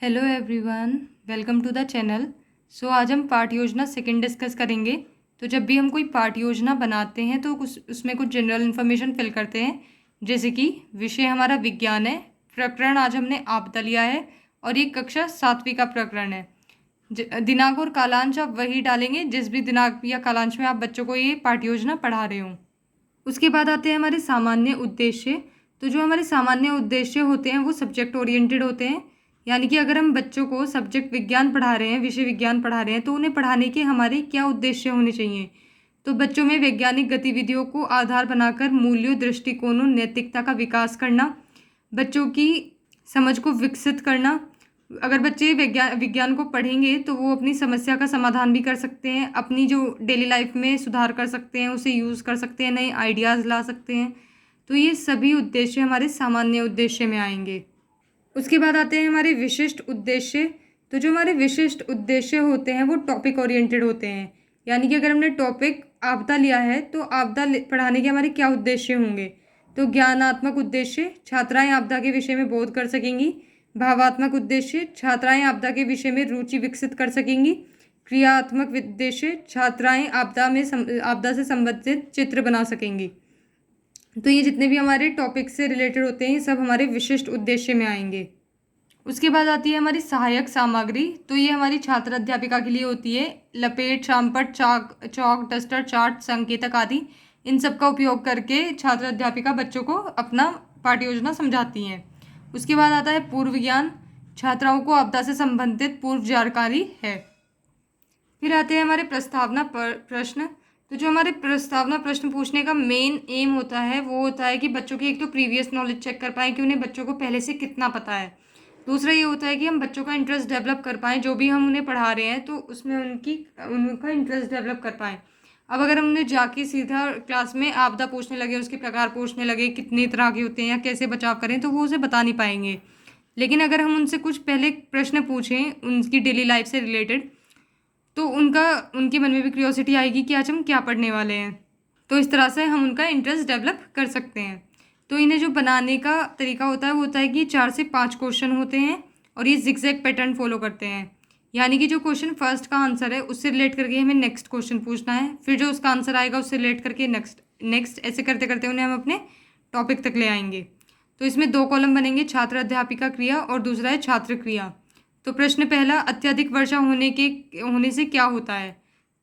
Hello everyone, welcome to the channel. आज हम पाठ योजना सेकंड डिस्कस करेंगे। तो जब भी हम कोई पाठ योजना बनाते हैं तो उसमें कुछ जनरल इन्फॉर्मेशन फिल करते हैं। जैसे कि विषय हमारा विज्ञान है, प्रकरण आज हमने आपदा लिया है और ये कक्षा 7वीं का प्रकरण है। दिनांक और कालांश आप वही डालेंगे जिस भी दिनांक या कालांश में आप बच्चों को ये पाठ योजना पढ़ा रहे हों। उसके बाद आते हैं हमारे सामान्य उद्देश्य। तो जो हमारे सामान्य उद्देश्य होते हैं वो सब्जेक्ट ओरिएंटेड होते हैं। यानी कि अगर हम बच्चों को सब्जेक्ट विज्ञान पढ़ा रहे हैं, विषय विज्ञान पढ़ा रहे हैं, तो उन्हें पढ़ाने के हमारे क्या उद्देश्य होने चाहिए। तो बच्चों में वैज्ञानिक गतिविधियों को आधार बनाकर मूल्यों, दृष्टिकोणों, नैतिकता का विकास करना, बच्चों की समझ को विकसित करना। अगर बच्चे विज्ञान को पढ़ेंगे तो वो अपनी समस्या का समाधान भी कर सकते हैं, अपनी जो डेली लाइफ में सुधार कर सकते हैं, उसे यूज़ कर सकते हैं, नए आइडियाज़ ला सकते हैं। तो ये सभी उद्देश्य हमारे सामान्य उद्देश्य में आएंगे। उसके बाद आते हैं हमारे विशिष्ट उद्देश्य। तो जो हमारे विशिष्ट उद्देश्य होते हैं वो टॉपिक ओरिएंटेड होते हैं। यानी कि अगर हमने टॉपिक आपदा लिया है तो आपदा पढ़ाने के हमारे क्या उद्देश्य होंगे। तो ज्ञानात्मक उद्देश्य, छात्राएं आपदा के विषय में बोध कर सकेंगी। भावात्मक उद्देश्य, छात्राएं आपदा के विषय में रुचि विकसित कर सकेंगी। क्रियात्मक उद्देश्य, छात्राएं आपदा से संबंधित चित्र बना सकेंगी। तो ये जितने भी हमारे टॉपिक से रिलेटेड होते हैं ये सब हमारे विशिष्ट उद्देश्य में आएंगे। उसके बाद आती है हमारी सहायक सामग्री। तो ये हमारी छात्र अध्यापिका के लिए होती है। लपेट, शामपट, चौक, डस्टर, चार्ट, संकेतक आदि इन सब का उपयोग करके छात्र अध्यापिका बच्चों को अपना पाठ्य योजना समझाती हैं। उसके बाद आता है पूर्व ज्ञान। छात्राओं को आपदा से संबंधित पूर्व जानकारी है। फिर आते हैं हमारे प्रस्तावना प्रश्न। तो जो हमारे प्रस्तावना प्रश्न पूछने का मेन एम होता है वो होता है कि बच्चों की एक तो प्रीवियस नॉलेज चेक कर पाएँ कि उन्हें बच्चों को पहले से कितना पता है। दूसरा ये होता है कि हम बच्चों का इंटरेस्ट डेवलप कर पाएँ, जो भी हम उन्हें पढ़ा रहे हैं तो उसमें उनका इंटरेस्ट डेवलप कर पाएँ। अब अगर हम उन्हें जाके सीधा क्लास में आपदा पूछने लगे, उसके प्रकार पूछने लगे, कितने तरह के होते हैं या कैसे बचाव करें, तो वो उसे बता नहीं पाएंगे। लेकिन अगर हम उनसे कुछ पहले प्रश्न पूछें उनकी डेली लाइफ से रिलेटेड, तो उनके मन में भी क्यूरियोसिटी आएगी कि आज हम क्या पढ़ने वाले हैं। तो इस तरह से हम उनका इंटरेस्ट डेवलप कर सकते हैं। तो इन्हें जो बनाने का तरीका होता है वो होता है कि 4 से 5 क्वेश्चन होते हैं और ये जिगजैग पैटर्न फॉलो करते हैं। यानी कि जो क्वेश्चन फर्स्ट का आंसर है उससे रिलेट करके हमें नेक्स्ट क्वेश्चन पूछना है, फिर जो उसका आंसर आएगा उससे रिलेट करके नेक्स्ट ऐसे करते करते उन्हें हम अपने टॉपिक तक ले आएंगे। तो इसमें 2 कॉलम बनेंगे, छात्र अध्यापिका क्रिया और दूसरा है छात्र क्रिया। तो प्रश्न पहला, अत्यधिक वर्षा होने से क्या होता है।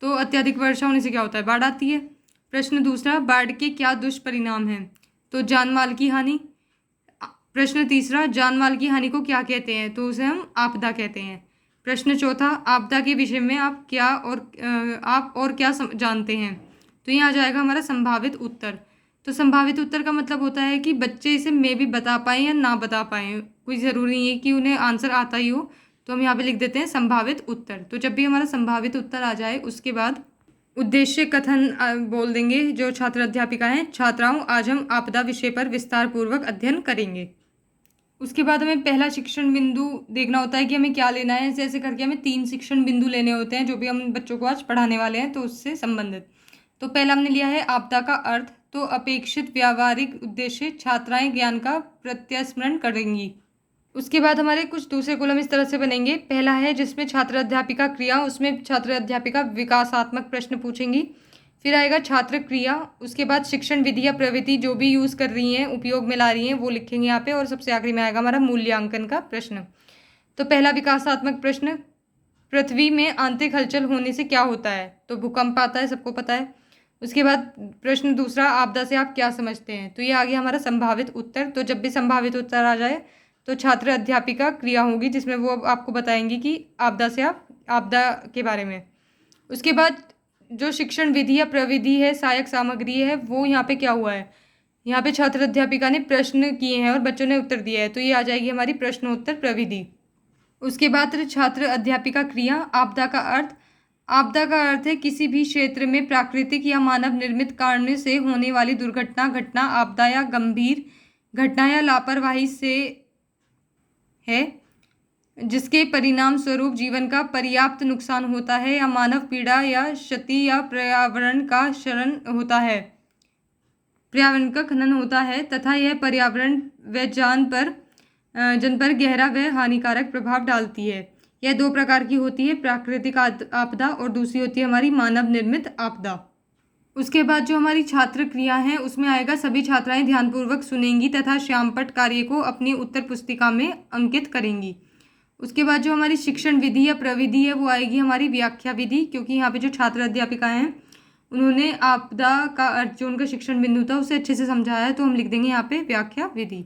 तो अत्यधिक वर्षा होने से क्या होता है, बाढ़ आती है। प्रश्न दूसरा, बाढ़ के क्या दुष्परिणाम हैं। तो जान माल की हानि। प्रश्न तीसरा, जान माल की हानि को क्या कहते हैं। तो उसे हम आपदा कहते हैं। प्रश्न चौथा, आपदा के विषय में आप क्या जानते हैं। तो यहाँ आ जाएगा हमारा संभावित उत्तर। तो संभावित उत्तर का मतलब होता है कि बच्चे इसे मे भी बता पाएँ या ना बता पाएँ, कोई ज़रूरी नहीं है कि उन्हें आंसर आता ही हो। तो हम यहाँ पे लिख देते हैं संभावित उत्तर। तो जब भी हमारा संभावित उत्तर आ जाए उसके बाद उद्देश्य कथन बोल देंगे जो छात्र अध्यापिका हैं। छात्राओं, आज हम आपदा विषय पर विस्तार पूर्वक अध्ययन करेंगे। उसके बाद हमें पहला शिक्षण बिंदु देखना होता है कि हमें क्या लेना है। ऐसे ऐसे करके हमें 3 शिक्षण बिंदु लेने होते हैं जो भी हम बच्चों को आज पढ़ाने वाले हैं तो उससे संबंधित। तो पहला हमने लिया है आपदा का अर्थ। तो अपेक्षित व्यावहारिक उद्देश्य, छात्राएं ज्ञान का प्रत्यास्मरण करेंगी। उसके बाद हमारे कुछ दूसरे कॉलम इस तरह से बनेंगे। पहला है जिसमें छात्र अध्यापिका क्रिया, उसमें छात्र अध्यापिका विकासात्मक प्रश्न पूछेंगी। फिर आएगा छात्र क्रिया, उसके बाद शिक्षण विधि या प्रवृत्ति जो भी यूज़ कर रही हैं, उपयोग में ला रही हैं, वो लिखेंगे यहाँ पे। और सबसे आखिरी में आएगा हमारा मूल्यांकन का प्रश्न। तो पहला विकासात्मक प्रश्न, पृथ्वी में आंतरिक हलचल होने से क्या होता है। तो भूकंप आता है, सबको पता है। उसके बाद प्रश्न दूसरा, आपदा से आप क्या समझते हैं। तो ये आ गया हमारा संभावित उत्तर। तो जब भी संभावित उत्तर आ जाए तो छात्र अध्यापिका क्रिया होगी जिसमें वो आपको बताएंगी कि आपदा के बारे में। उसके बाद जो शिक्षण विधि या प्रविधि है, सहायक सामग्री है, वो यहाँ पे क्या हुआ है। यहाँ पे छात्र अध्यापिका ने प्रश्न किए हैं और बच्चों ने उत्तर दिया है, तो ये आ जाएगी हमारी प्रश्नोत्तर प्रविधि। उसके बाद छात्र अध्यापिका क्रिया, आपदा का अर्थ। आपदा का अर्थ है किसी भी क्षेत्र में प्राकृतिक या मानव निर्मित कारणों से होने वाली घटना, आपदा या गंभीर घटना या लापरवाही से है जिसके परिणाम स्वरूप जीवन का पर्याप्त नुकसान होता है या मानव पीड़ा या क्षति या पर्यावरण का खनन होता है तथा यह पर्यावरण व जान पर जन पर गहरा व हानिकारक प्रभाव डालती है। यह दो प्रकार की होती है, प्राकृतिक आपदा और दूसरी होती है हमारी मानव निर्मित आपदा। उसके बाद जो हमारी छात्र क्रिया है उसमें आएगा, सभी छात्राएं ध्यानपूर्वक सुनेंगी तथा श्यामपट्ट कार्य को अपनी उत्तर पुस्तिका में अंकित करेंगी। उसके बाद जो हमारी शिक्षण विधि या प्रविधि है वो आएगी हमारी व्याख्या विधि, क्योंकि यहाँ पे जो छात्र अध्यापिकाएं हैं उन्होंने आपदा का अर्थ जो उनका शिक्षण बिंदु था उसे अच्छे से समझाया है, तो हम लिख देंगे यहाँ पे व्याख्या विधि।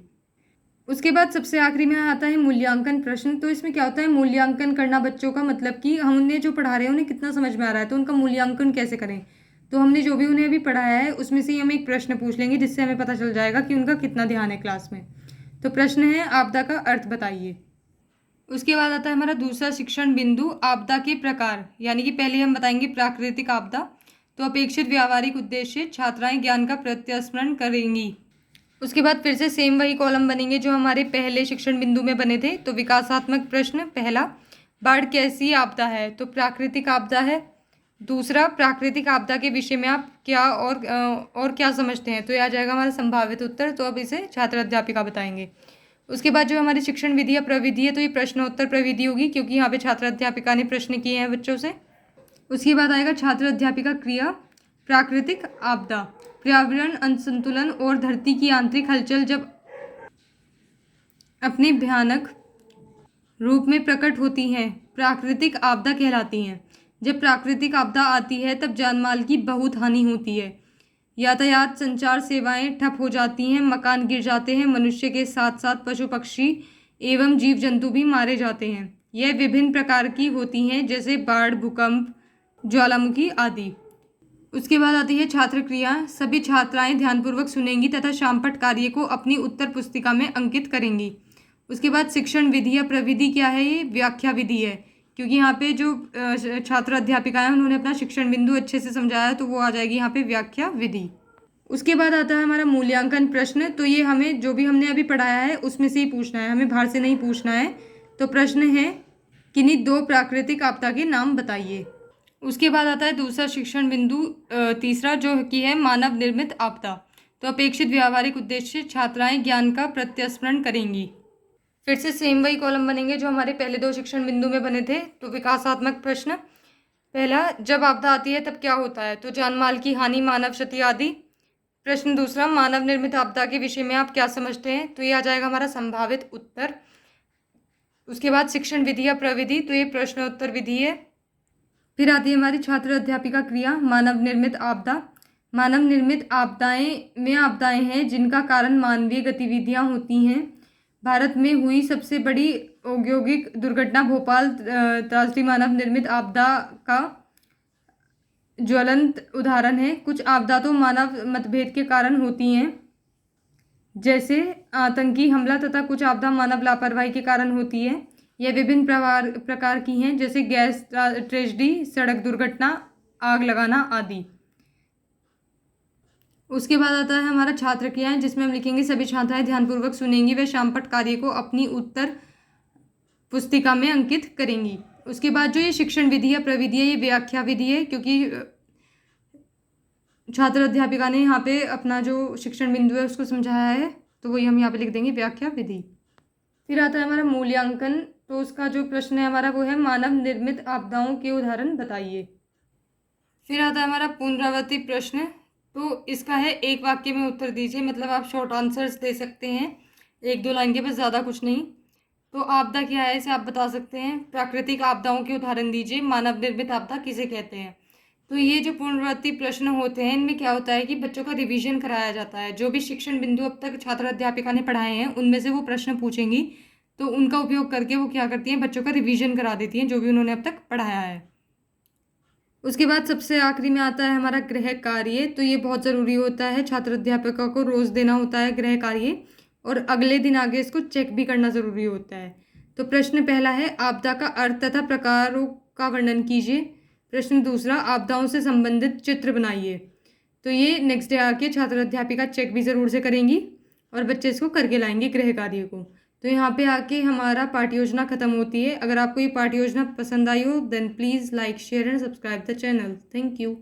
उसके बाद सबसे आखिरी में आता है मूल्यांकन प्रश्न। तो इसमें क्या होता है, मूल्यांकन करना बच्चों का मतलब कि हम उन्हें जो पढ़ा रहे हैं उन्हें कितना समझ में आ रहा है, तो उनका मूल्यांकन कैसे करें। तो हमने जो भी उन्हें अभी पढ़ाया है उसमें से ही हम एक प्रश्न पूछ लेंगे जिससे हमें पता चल जाएगा कि उनका कितना ध्यान है क्लास में। तो प्रश्न है, आपदा का अर्थ बताइए। उसके बाद आता है हमारा दूसरा शिक्षण बिंदु, आपदा के प्रकार। यानी कि पहले हम बताएंगे प्राकृतिक आपदा, तो अपेक्षित व्यावहारिक उद्देश्य, छात्राएं ज्ञान का प्रत्यास्मरण करेंगी। उसके बाद फिर से सेम वही कॉलम बनेंगे जो हमारे पहले शिक्षण बिंदु में बने थे। तो विकासात्मक प्रश्न, पहला बाढ़ कैसी आपदा है, तो प्राकृतिक आपदा है। दूसरा, प्राकृतिक आपदा के विषय में आप क्या और क्या समझते हैं, तो यह आ जाएगा हमारा संभावित उत्तर। तो अब इसे छात्र अध्यापिका बताएंगे। उसके बाद जो हमारी शिक्षण विधि या प्रविधि है तो ये प्रश्नोत्तर प्रविधि होगी, क्योंकि यहाँ पे छात्र अध्यापिका ने प्रश्न किए हैं बच्चों से। उसके बाद आएगा छात्र अध्यापिका क्रिया, प्राकृतिक आपदा, पर्यावरण असंतुलन और धरती की आंतरिक हलचल जब अपने भयानक रूप में प्रकट होती हैं प्राकृतिक आपदा कहलाती हैं। जब प्राकृतिक आपदा आती है तब जानमाल की बहुत हानि होती है, यातायात संचार सेवाएं ठप हो जाती हैं, मकान गिर जाते हैं, मनुष्य के साथ साथ पशु पक्षी एवं जीव जंतु भी मारे जाते हैं। यह विभिन्न प्रकार की होती हैं जैसे बाढ़, भूकंप, ज्वालामुखी आदि। उसके बाद आती है छात्र क्रिया, सभी छात्राएं ध्यानपूर्वक सुनेंगी तथा श्यामपट्ट कार्य को अपनी उत्तर पुस्तिका में अंकित करेंगी। उसके बाद शिक्षण विधि या प्रविधि क्या है, ये व्याख्या विधि है, क्योंकि यहाँ पे जो छात्र अध्यापिका है उन्होंने अपना शिक्षण बिंदु अच्छे से समझाया, तो वो आ जाएगी यहाँ पे व्याख्या विधि। उसके बाद आता है हमारा मूल्यांकन प्रश्न। तो ये हमें जो भी हमने अभी पढ़ाया है उसमें से ही पूछना है, हमें बाहर से नहीं पूछना है। तो प्रश्न है, किन्हीं दो प्राकृतिक आपदा के नाम बताइए। उसके बाद आता है दूसरा शिक्षण बिंदु, तीसरा जो कि है मानव निर्मित आपदा। तो अपेक्षित व्यावहारिक उद्देश्य, छात्राएं ज्ञान का प्रत्यास्मरण करेंगी। फिर से सेम वही कॉलम बनेंगे जो हमारे पहले दो शिक्षण बिंदु में बने थे। तो विकासात्मक प्रश्न, पहला जब आपदा आती है तब क्या होता है, तो जानमाल की हानि, मानव क्षति आदि। प्रश्न दूसरा, मानव निर्मित आपदा के विषय में आप क्या समझते हैं, तो ये आ जाएगा हमारा संभावित उत्तर। उसके बाद शिक्षण विधि या प्रविधि, तो ये प्रश्नोत्तर विधि है। फिर आती है हमारी छात्र अध्यापिका क्रिया, मानव निर्मित आपदा। मानव निर्मित आपदाएं में आपदाएं हैं जिनका कारण मानवीय गतिविधियां होती हैं। भारत में हुई सबसे बड़ी औद्योगिक दुर्घटना भोपाल त्रासदी मानव निर्मित आपदा का ज्वलंत उदाहरण है। कुछ आपदा तो मानव मतभेद के कारण होती हैं, जैसे आतंकी हमला, तथा कुछ आपदा मानव लापरवाही के कारण होती है। यह विभिन्न प्रकार की हैं, जैसे गैस ट्रेजेडी, सड़क दुर्घटना, आग लगाना आदि। उसके बाद आता है हमारा छात्र क्रियाएं, जिसमें हम लिखेंगे सभी छात्राएं ध्यानपूर्वक सुनेंगी व श्यामपट्ट कार्य को अपनी उत्तर पुस्तिका में अंकित करेंगी। उसके बाद जो ये शिक्षण विधि या प्रविधि है ये व्याख्या विधि है, क्योंकि छात्र अध्यापिका ने यहाँ पे अपना जो शिक्षण बिंदु है उसको समझाया है, तो वही हम यहाँ पे लिख देंगे व्याख्या विधि। फिर आता है हमारा मूल्यांकन। तो उसका जो प्रश्न है हमारा वो है, मानव निर्मित आपदाओं के उदाहरण बताइए। फिर आता है हमारा पुनरावृत्ति प्रश्न। तो इसका है, एक वाक्य में उत्तर दीजिए, मतलब आप शॉर्ट आंसर्स दे सकते हैं, एक दो लाइन के, बस ज़्यादा कुछ नहीं। तो आपदा क्या है इसे आप बता सकते हैं, प्राकृतिक आपदाओं के उदाहरण दीजिए, मानव निर्मित आपदा किसे कहते हैं। तो ये जो पुनरावृत्ति प्रश्न होते हैं इनमें क्या होता है कि बच्चों का रिवीजन कराया जाता है। जो भी शिक्षण बिंदु अब तक छात्र अध्यापिका ने पढ़ाए हैं उनमें से वो प्रश्न पूछेंगी, तो उनका उपयोग करके वो क्या करती हैं, बच्चों का रिवीजन करा देती हैं जो भी उन्होंने अब तक पढ़ाया है। उसके बाद सबसे आखिरी में आता है हमारा गृह कार्य। तो ये बहुत ज़रूरी होता है, छात्र अध्यापिका को रोज़ देना होता है गृह कार्य, और अगले दिन आगे इसको चेक भी करना ज़रूरी होता है। तो प्रश्न पहला है, आपदा का अर्थ तथा प्रकारों का वर्णन कीजिए। प्रश्न दूसरा, आपदाओं से संबंधित चित्र बनाइए। तो ये नेक्स्ट डे आके छात्र अध्यापिका चेक भी ज़रूर से करेंगी और बच्चे इसको करके लाएंगे गृह कार्य को। तो यहाँ पे आके हमारा पाठ्य योजना ख़त्म होती है। अगर आपको ये पाठ्य योजना पसंद आई हो then please like, share and subscribe the channel. Thank you.